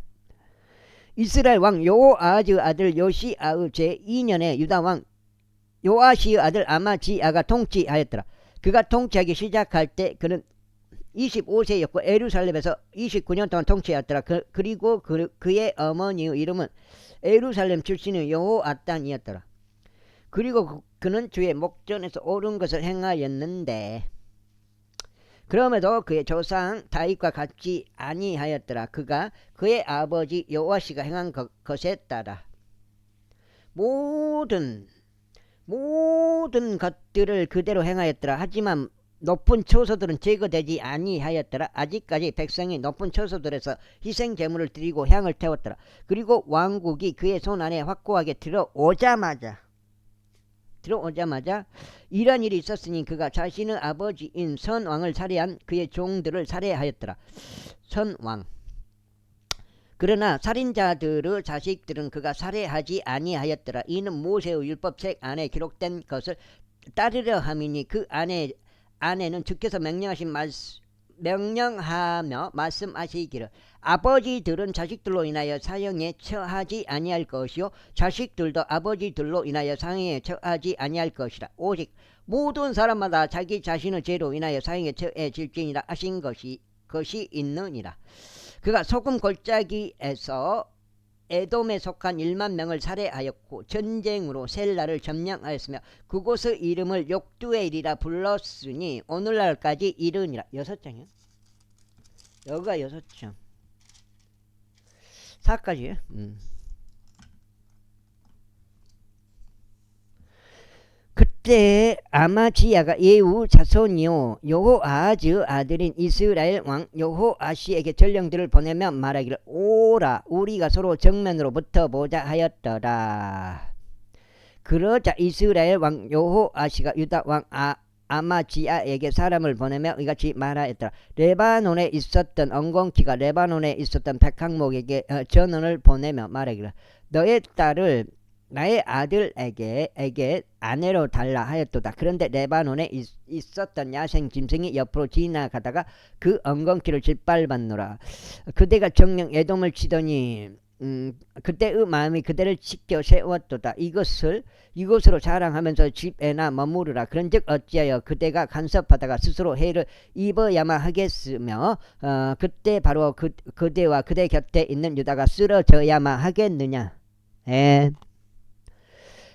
[SPEAKER 1] 이스라엘 왕 여호아하즈의 아들 요시아의 제2년에 유다 왕 요아시의 아들 아마지아가 통치하였더라. 그가 통치하기 시작할 때 그는 25세였고 에루살렘에서 29년 동안 통치하였더라. 그리고 그의 어머니의 이름은 에루살렘 출신의 여호아단이었더라. 그리고 그는 주의 목전에서 옳은 것을 행하였는데 그럼에도 그의 조상 다윗과 같지 아니하였더라. 그가 그의 아버지 요아시가 행한 것에 따라 모든 것들을 그대로 행하였더라. 하지만 높은 처소들은 제거되지 아니하였더라. 아직까지 백성이 높은 처소들에서 희생 제물을 드리고 향을 태웠더라. 그리고 왕국이 그의 손 안에 확고하게 들어오자마자 들어오자마자 이런 일이 있었으니 그가 자신의 아버지인 선왕을 살해한 그의 종들을 살해하였더라. 선왕. 그러나 살인자들의 자식들은 그가 살해하지 아니하였더라. 이는 모세의 율법책 안에 기록된 것을 따르려 함이니 그 안에는 주께서 명령하며 말씀하시기를 아버지들은 자식들로 인하여 사형에 처하지 아니할 것이요 자식들도 아버지들로 인하여 사형에 처하지 아니할 것이라. 오직 모든 사람마다 자기 자신의 죄로 인하여 사형에 처해질지니라 하신 것이 있느니라. 그가 소금 골짜기에서 에돔에 속한 1만 명을 살해하였고 전쟁으로 셀라를 점령하였으며 그곳의 이름을 욕두엘이라 불렀으니 오늘날까지 이르니라. 6장이요? 여기가 6장. 4까지요? 그때 아마지야가 예후 자손이요 여호아하즈 아들인 이스라엘 왕 여호아시에게 전령들을 보내며 말하기를 오라 우리가 서로 정면으로 붙어보자 하였더라. 그러자 이스라엘 왕 여호아시가 유다 왕 아마지야에게 사람을 보내며 이같이 말하였더라. 레바논에 있었던 엉겅퀴가 레바논에 있었던 백항목에게 전원을 보내며 말하기를 너의 딸을 나의 아들에게 아내로 달라 하였도다. 그런데 레바논에 있었던 야생 짐승이 옆으로 지나가다가 그 엉겅퀴를 짓밟았노라. 그대가 정령 에돔을 치더니 그때의 마음이 그대를 지켜 세웠도다. 이것으로 자랑하면서 집에나 머무르라. 그런즉 어찌하여 그대가 간섭하다가 스스로 해를 입어야만 하겠으며 그때 바로 그대와 그대 곁에 있는 유다가 쓰러져야만 하겠느냐.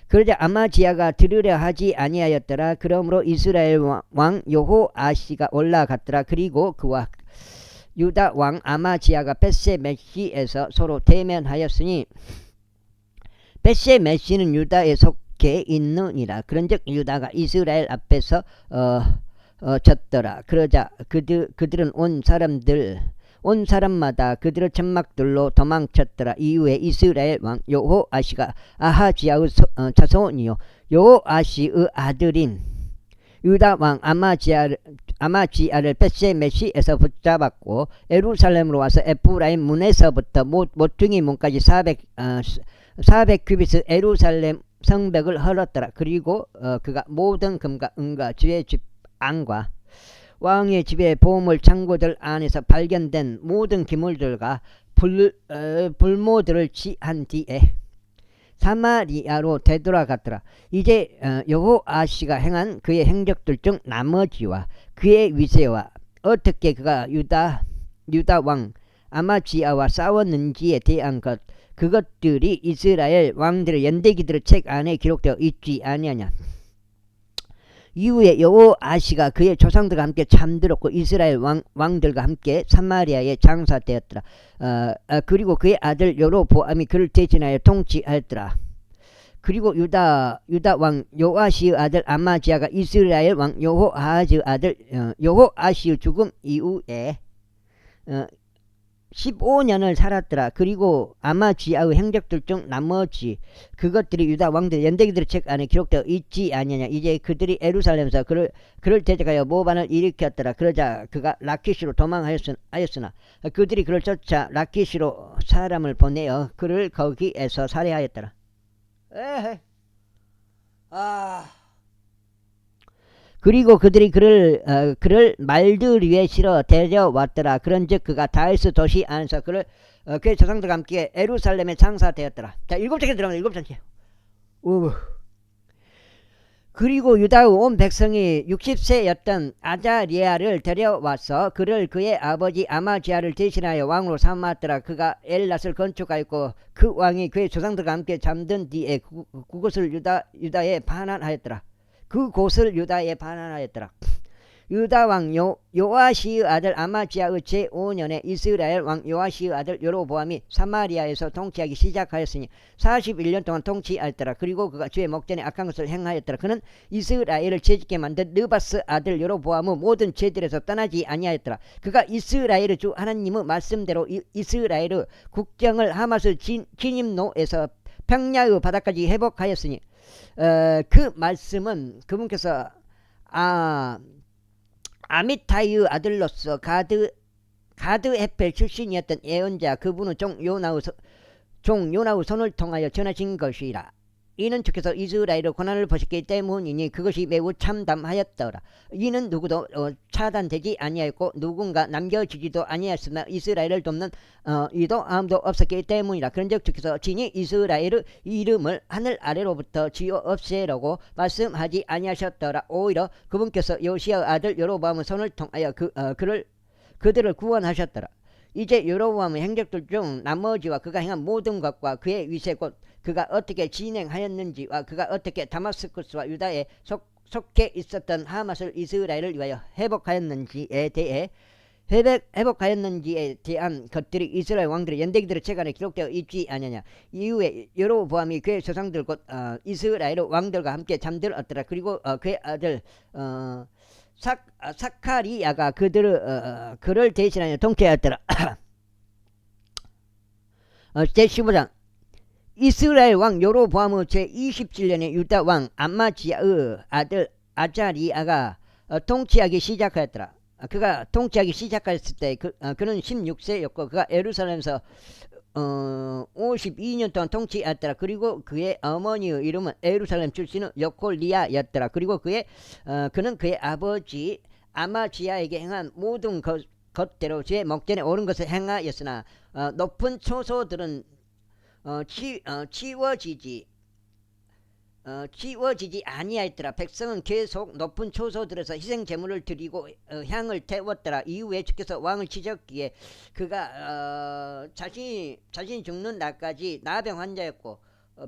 [SPEAKER 1] 그러자 아마지야가 들으려 하지 아니하였더라. 그러므로 이스라엘 왕 여호아시가 올라갔더라. 그리고 그와 유다 왕 아마지야가 벳세메시에서 서로 대면하였으니 벳세메시는 유다에 속해 있느니라. 그런즉 유다가 이스라엘 앞에서 졌더라. 그러자 그들은 온 사람마다 그들의 천막들로 도망쳤더라. 이후에 이스라엘 왕 여호아시가 아하지야의 자손이요 여호아시의 아들인 유다 왕 아마지야를 벳세메시에서 붙잡았고 예루살렘으로 와서 에프라임 문에서부터 모퉁이 문까지 400규빗의 예루살렘 성벽을 헐었더라. 그리고 그가 모든 금과 은과 주의 집 안과 왕의 집의 보물 창고들 안에서 발견된 모든 기물들과 불모들을 취한 뒤에 사마리아로 되돌아갔더라. 이제 여호아시가 행한 그의 행적들 중 나머지와 그의 위세와 어떻게 그가 유다 왕 아마지야와 싸웠는지에 대한 그것들이 이스라엘 왕들의 연대기들의 책 안에 기록되어 있지 아니하냐. 이후에 여호아시가 그의 조상들과 함께 잠들었고 이스라엘 왕들과 함께 사마리아에 장사되었더라. 그리고 그의 아들 여로보암이 그를 대신하여 통치하였더라. 그리고 유다 왕 요아시의 아들 아마지야가 이스라엘 왕 여호아하즈 아들 여호아시의 죽음 이후에 15년을 살았더라. 그리고 아마지야의 행적들 중 나머지 그것들이 유다 왕들의 연대기들의 책 안에 기록되어 있지 아니냐. 이제 그들이 예루살렘에서 그를 대적하여 모반을 일으켰더라. 그러자 그가 라키시로 도망하였으나 그들이 그를 쫓아 라키시로 사람을 보내어 그를 거기에서 살해하였더라. 그리고 그들이 그를 말들 위에 실어 데려왔더라. 그런즉 그가 다윗의 도시 안에서 그의 조상들과 함께 예루살렘에 장사되었더라. 자, 7장에 들어가면 7장에. 그리고 유다의 온 백성이 60세였던 아자리아를 데려와서 그의 아버지 아마지야를 대신하여 왕으로 삼았더라. 그가 엘랏을 건축하였고 그 왕이 그의 조상들과 함께 잠든 뒤에 그곳을 유다에 반환하였더라. 유다 왕 요아시의 아들 아마지야의 제5년에 이스라엘 왕 요아시의 아들 여로보암이 사마리아에서 통치하기 시작하였으니 41년 동안 통치하였더라. 그리고 그가 주의 목전에 악한 것을 행하였더라. 그는 이스라엘을 죄짓게 만든 느바스 아들 여로보암의 모든 죄들에서 떠나지 아니하였더라. 그가 이스라엘의 주 하나님의 말씀대로 이스라엘의 국정을 하마스 진입로에서 평야의 바다까지 회복하였으니 그 말씀은 그분께서 아미타의 아들로서 가드 에펠 출신이었던 예언자 그분은 종 요나의 손을 통하여 전하신 것이라. 이는 주께서 이스라엘의 고난을 보셨기 때문이니 그것이 매우 참담하였더라. 이는 누구도 차단되지 아니하였고 누군가 남겨지지도 아니하였으나 이스라엘을 돕는 이도 아무도 없었기 때문이라. 그런즉 주께서 친히 이스라엘의 이름을 하늘 아래로부터 지어 없애라고 말씀하지 아니하셨더라. 오히려 그분께서 요시아의 아들 여로보암의 손을 통하여 그들을 구원하셨더라. 이제 여로보암의 행적들 중 나머지와 그가 행한 모든 것과 그의 위세 곧 그가 어떻게 진행하였는지와 그가 어떻게 다마스쿠스와 유다에 속해 있었던 하맛을 이스라엘을 위하여 회복하였는지에 대한 것들이 이스라엘 왕들의 연대기들의 책 안에 기록되어 있지 않느냐. 이후에 여로보암이 그의 조상들 곧 이스라엘 왕들과 함께 잠들었더라. 그리고 그의 아들 사카리아가 그를 대신하여 통치하였더라. 제15장 이스라엘 왕 여로보암의 제27년에 유다 왕 암마지야의 아들 아자리아가 통치하기 시작하였더라. 그가 통치하기 시작했을 때 그는 16세였고 그가 예루살렘에서 52년 동안 통치하였더라. 그리고 그의 어머니의 이름은 예루살렘 출신의 여콜리아였더라. 그리고 그는 그의 아버지 아마지야에게 행한 모든 것대로 제 목전에 옳은 것을 행하였으나 높은 초소들은 치워지지 아니하였더라. 백성은 계속 높은 초소들에서 희생 제물을 드리고 향을 태웠더라. 이후에 주께서 왕을 치셨기에 그가 자신이 죽는 날까지 나병 환자였고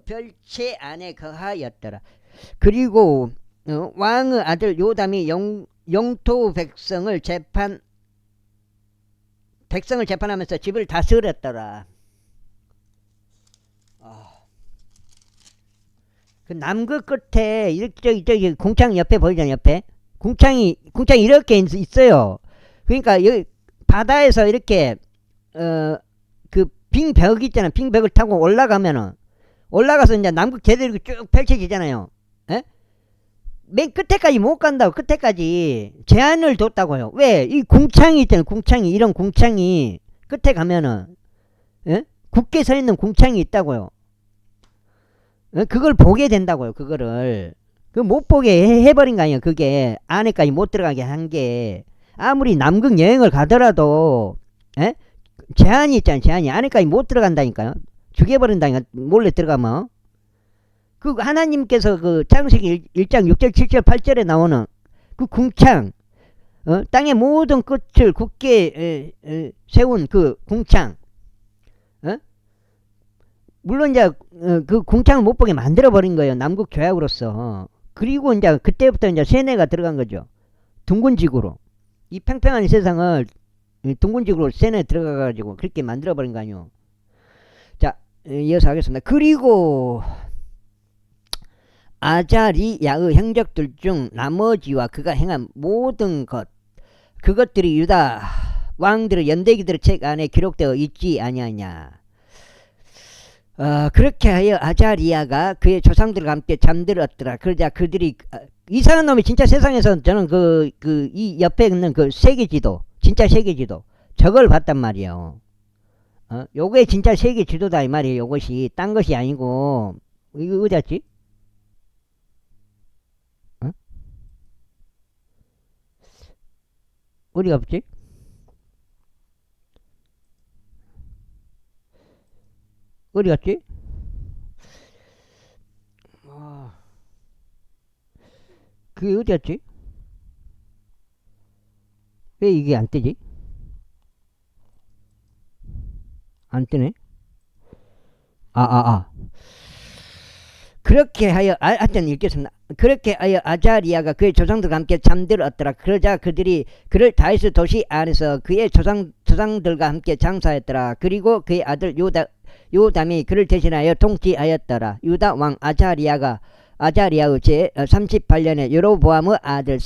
[SPEAKER 1] 별채 안에 거하였더라. 그리고 왕의 아들 요담이 영토 백성을 재판하면서 집을 다스렸더라. 그 남극 끝에 저기 궁창 옆에 보이잖아요. 옆에 궁창이 이렇게 있어요. 그러니까 여기 바다에서 이렇게 그 빙벽 있잖아요. 빙벽을 타고 올라가서 이제 남극 제대로 쭉 펼쳐지잖아요. 에? 맨 끝에까지 못 간다고. 끝에까지 제한을 뒀다고요. 왜? 이 궁창이 있잖아요. 이런 궁창이 끝에 가면은 굳게 서 있는 궁창이 있다고요. 그걸 보게 된다고요. 그거를 못 보게 해버린 거 아니에요. 그게 안에까지 못 들어가게 한 게 아무리 남극 여행을 가더라도 제한이 있잖아요. 제한이 안에까지 못 들어간다니까요. 죽여버린다니까 몰래 들어가면. 그 하나님께서 그 창세기 1장 6절 7절 8절에 나오는 그 궁창 땅의 모든 끝을 굳게 세운 그 궁창 물론 이제 그 궁창을 못 보게 만들어 버린 거예요. 남북 조약으로서. 그리고 이제 그때부터 이제 세뇌가 들어간 거죠. 둥근지구로. 이 팽팽한 세상을 둥근지구로 세뇌 들어가 가지고 그렇게 만들어 버린 거 아니에요. 자, 이어서 하겠습니다. 그리고 아자리야의 행적들 중 나머지와 그가 행한 모든 그것들이 유다 왕들의 연대기들의 책 안에 기록되어 있지 아니하냐. 그렇게 하여 아자리아가 그의 조상들과 함께 잠들었더라. 그러자 그들이 이상한 놈이 진짜 세상에서 저는 이 옆에 있는 그 세계지도 진짜 세계지도 저걸 봤단 말이에요. 요게 진짜 세계지도다 이 말이에요. 요것이 딴 것이 아니고 이거 어디였지? 어디 갔지? 어디 갔지? 그게 어디였지? 왜 이게 안 뜨지? 안 뜨네? 그렇게 하여 하여튼 읽겠습니다. 그렇게 하여 아자리아가 그의 조상들과 함께 잠들었더라. 그러자 그들이 그를 다윗의 도시 안에서 그의 조상들과 함께 장사했더라. 그리고 그의 아들 요담이 그를 대신하여 통치하였더라. 유다 왕 아자리아의 제 38년에 여로보암의 아들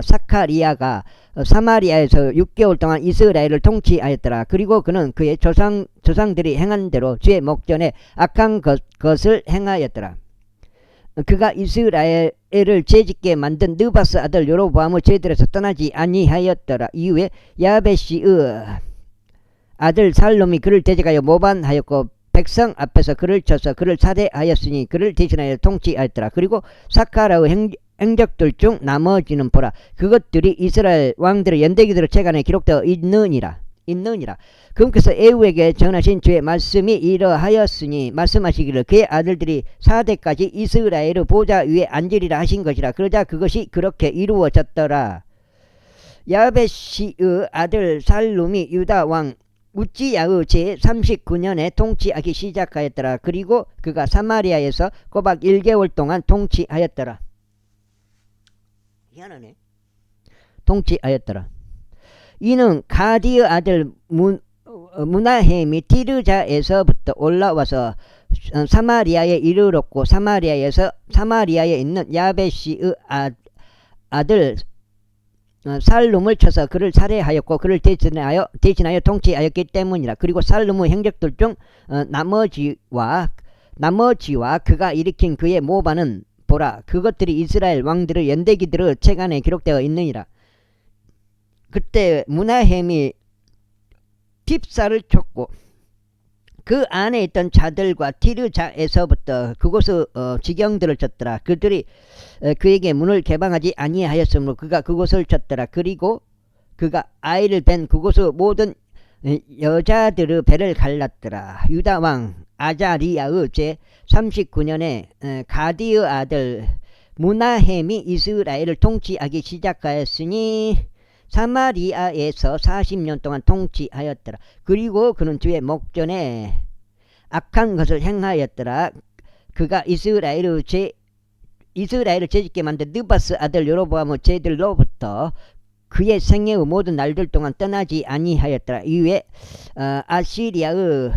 [SPEAKER 1] 사카리아가 사마리아에서 6개월 동안 이스라엘을 통치하였더라. 그리고 그는 그의 조상들이 행한 대로 주의 목전에 악한 것을 행하였더라. 그가 이스라엘을 죄짓게 만든 느바스 아들 여로보암의 죄들에서 떠나지 아니하였더라. 이후에 야베시의 아들 살롬이 그를 대적하여 모반하였고 백성 앞에서 그를 쳐서 그를 살해하였으니 그를 대신하여 통치하였더라. 그리고 사카라의 행적들 중 나머지는 보라, 그것들이 이스라엘 왕들의 연대기들의 책안에 기록되어 있느니라. 그분께서 에후에게 전하신 주의 말씀이 이러하였으니 말씀하시기를 그의 아들들이 4대까지 이스라엘의 보좌 위에 앉으리라 하신 것이라. 그러자 그것이 그렇게 이루어졌더라. 야베시의 아들 살룸이 유다 왕 우찌야의 제 39년에 통치하기 시작하였더라. 그리고 그가 사마리아에서 꼬박 1개월 동안 통치하였더라. 희한하네. 통치하였더라. 이는 가디의 아들 무나헴이 티르자에서부터 올라와서 사마리아에 이르렀고 사마리아에 있는 야베시의 아들 살룸을 쳐서 그를 살해하였고 그를 대신하여 통치하였기 때문이라. 그리고 살룸의 행적들 중 나머지와 그가 일으킨 그의 모반은 보라, 그것들이 이스라엘 왕들의 연대기들의 책안에 기록되어 있느니라. 그때 무나헴이 팁사를 쳤고 그 안에 있던 자들과 티르자에서부터 그곳의 지경들을 쳤더라. 그들이 그에게 문을 개방하지 아니하였으므로 그가 그곳을 쳤더라. 그리고 그가 아이를 뵌 그곳의 모든 여자들의 배를 갈랐더라. 유다 왕 아자리아의 제 39년에 가디의 아들 무나헴이 이스라엘을 통치하기 시작하였으니 사마리아에서 40년 동안 통치하였더라. 그리고 그는 주의 목전에 악한 것을 행하였더라. 그가 이스라엘을 죄짓게 만든 느바스 아들 여로보암의 죄들로부터 그의 생애의 모든 날들 동안 떠나지 아니하였더라. 이후에 아시리아의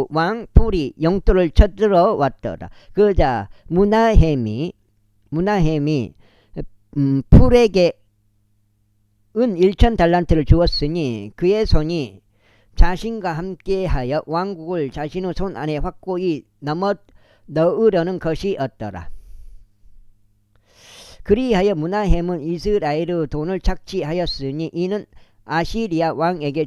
[SPEAKER 1] 왕 풀이 영토를 쳐들어왔더라. 그러자 무나헴이 풀에게 은 1000달란트를 주었으니 그의 손이 자신과 함께하여 왕국을 자신의 손 안에 확고히 넣으려는 것이었더라. 그리하여 무나헴은 이스라엘의 돈을 착취하였으니 이는 아시리아 왕에게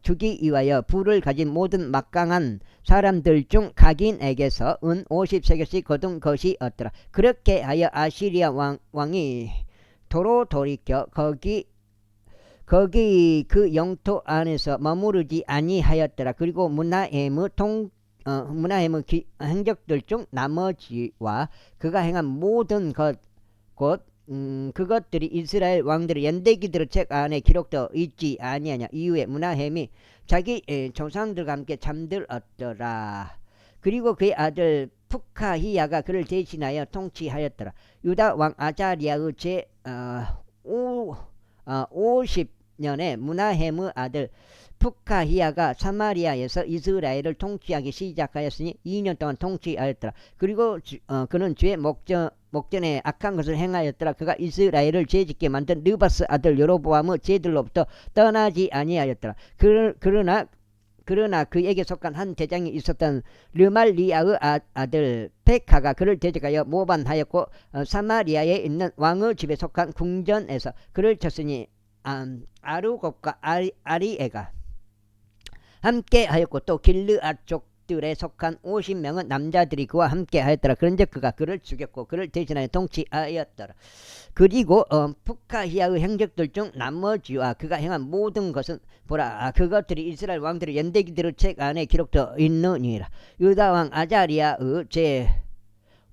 [SPEAKER 1] 주기 위하여 부를 가진 모든 막강한 사람들 중 각인에게서 은 50세겔씩 거둔 것이었더라. 그렇게 하여 아시리아 왕이 도로 돌이켜 거기 그 영토 안에서 머무르지 아니하였더라. 그리고 무나헴의 행적들 중 나머지와 그가 행한 모든 그것들이 이스라엘 왕들의 연대기들의 책 안에 기록되어 있지 아니하냐. 이후에 무나헴이 자기 조상들과 함께 잠들었더라. 그리고 그의 아들 푸카히야가 그를 대신하여 통치하였더라. 유다 왕 아자리아의 제 50년에 무나헴의 아들 푸카히야가 사마리아에서 이스라엘을 통치하기 시작하였으니 2년 동안 통치하였더라. 그리고 그는 주의 목전에 악한 것을 행하였더라. 그가 이스라엘을 죄짓게 만든 느바스 아들 여로보암의 죄들로부터 떠나지 아니하였더라. 그러나 그에게 속한 한 대장이 있었던 르말리아의 아들 페카가 그를 대적하여 모반하였고 사마리아에 있는 왕의 집에 속한 궁전에서 그를 쳤으니 아루곱과 아리에가 함께하였고 또 길르앗 족들에 속한 50명은 남자들이 그와 함께하였더라. 그런즉 그가 그를 죽였고 그를 대신하여 통치하였더라. 그리고 푸카히야의 행적들 중 나머지와 그가 행한 모든 것은 보라, 그것들이 이스라엘 왕들의 연대기들의 책 안에 기록되어 있느니라. 유다 왕 아자리아의 제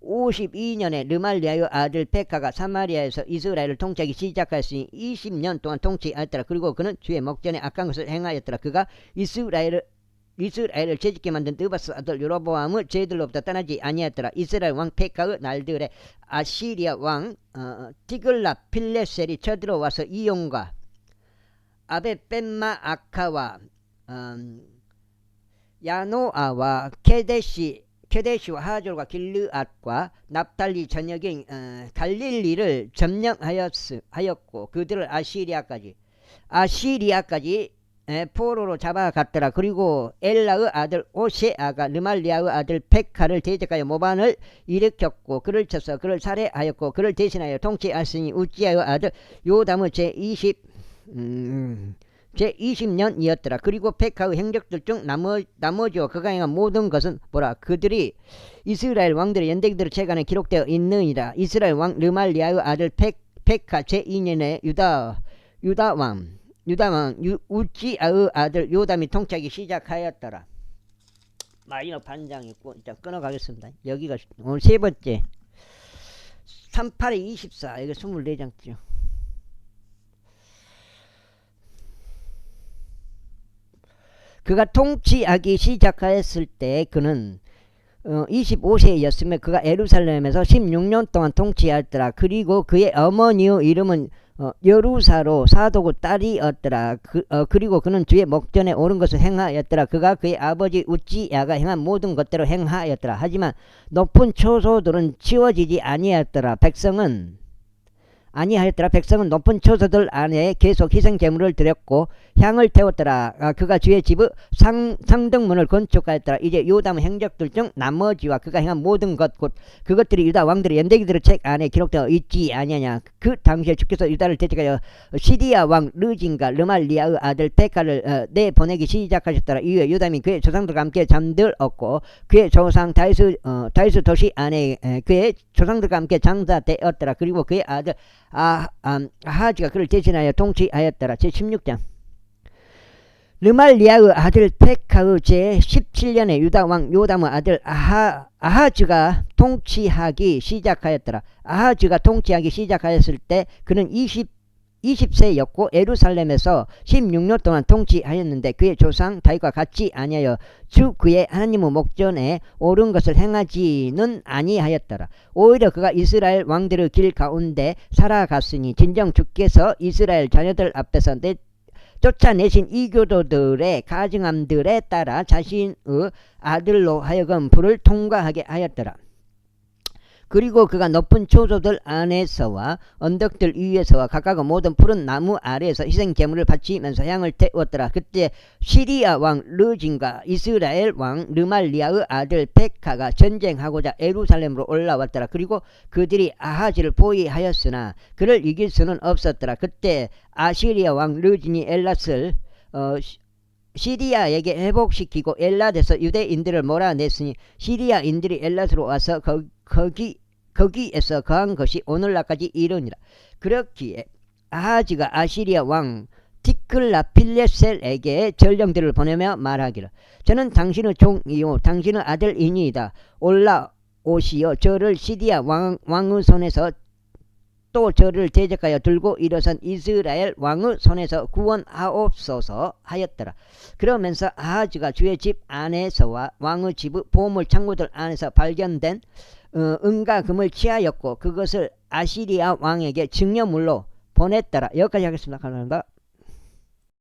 [SPEAKER 1] 52년에 르말리아의 아들 페카가 사마리아에서 이스라엘을 통치하기 시작하였으니 20년 동안 통치하였더라. 그리고 그는 주의 목전에 악한 것을 행하였더라. 그가 이스라엘을 죄짓게 만든 느바스 아들 여로보암의 죄들로부터 떠나지 아니하였더라. 이스라엘 왕 페카의 날들에 아시리아 왕 티글랏 필레셀이 쳐들어와서 이용과 아베벤마 아카와 야노아와 케데시와 하졸과 길르앗과 납달리 전역인 갈릴리를 점령하였고 그들을 아시리아까지 포로로 잡아갔더라. 그리고 엘라의 아들 오세아가 르말리아의 아들 백하를 대적하여 모반을 일으켰고 그를 쳐서 그를 살해하였고 그를 대신하여 통치하였으니 우지야의 아들 요담의 제20년이었더라. 그리고 백하의 행적들 중 나머지와 그가 행한 모든 것은 뭐라 그들이 이스라엘 왕들의 연대기들의 책 안에 기록되어 있느니라. 이스라엘 왕 르말리아의 아들 백하 제2년에 유다왕 우지아의 아들 요담이 통치하기 시작하였더라. 마이너 반장이고 일단 끊어가겠습니다. 여기가 오늘 세 번째 38에 24 이게 24장죠. 그가 통치하기 시작하였을 때 그는 25세였으며 그가 예루살렘에서 16년 동안 통치하였더라. 그리고 그의 어머니의 이름은 여루사로 사도구 딸이었더라. 그리고 그는 주의 목전에 옳은 것을 행하였더라. 그가 그의 아버지 우지야가 행한 모든 것대로 행하였더라. 하지만 높은 초소들은 치워지지 아니하였더라. 백성은 높은 초소들 안에 계속 희생 제물을 드렸고 향을 태웠더라. 그가 주의 집의 상등문을 건축하였더라. 이제 요담의 행적들 중 나머지와 그가 행한 모든 것 곧 그것들이 유다 왕들의 연대기들의 책 안에 기록되어 있지 아니하냐. 그 당시에 주께서 유다를 대적하여 시리아 왕 르진과 르말리아의 아들 백하를 내보내기 시작하셨더라. 이후에 요담이 그의 조상들과 함께 잠들었고 그의 조상 다윗의 도시 안에 그의 조상들과 함께 장사되었더라. 그리고 그의 아들 아하지가 그를 대신하여 통치하였더라. 제16장 르말리아의 아들 백하의 제17년에 유다 왕 요담의 아들 아하즈가 통치하기 시작하였더라. 아하즈가 통치하기 시작하였을 때 그는 20세였고 예루살렘에서 16년 동안 통치하였는데 그의 조상 다윗과 같이 아니하여 주 그의 하나님의 목전에 옳은 것을 행하지는 아니하였더라. 오히려 그가 이스라엘 왕들의 길 가운데 살아갔으니 진정 주께서 이스라엘 자녀들 앞에서 쫓아내신 이교도들의 가증함들에 따라 자신의 아들로 하여금 불을 통과하게 하였더라. 그리고 그가 높은 초소들 안에서와 언덕들 위에서와 각각 모든 푸른 나무 아래에서 희생 제물을 바치면서 향을 태웠더라. 그때 시리아 왕 르진과 이스라엘 왕 르말리아의 아들 백하가 전쟁하고자 예루살렘으로 올라왔더라. 그리고 그들이 아하지를 포위하였으나 그를 이길 수는 없었더라. 그때 아시리아 왕 르진이 엘랏을 시리아에게 회복시키고 엘랏에서 유대인들을 몰아냈으니 시리아인들이 엘랏으로 와서 거기에서 거한 것이 오늘날까지 이르니라. 그렇기에 아하지가 아시리아 왕 디클라필레셀에게 전령들을 보내며 말하기를 저는 당신의 종이요 당신의 아들이니이다. 올라오시어 저를 시리아 왕의 손에서 또 저를 대적하여 들고 일어선 이스라엘 왕의 손에서 구원하옵소서 하였더라. 그러면서 아하즈가 주의 집 안에서와 왕의 집의 보물 창고들 안에서 발견된 은과 금을 취하였고 그것을 아시리아 왕에게 증여물로 보냈더라. 여기까지 하겠습니다. 감사합니다.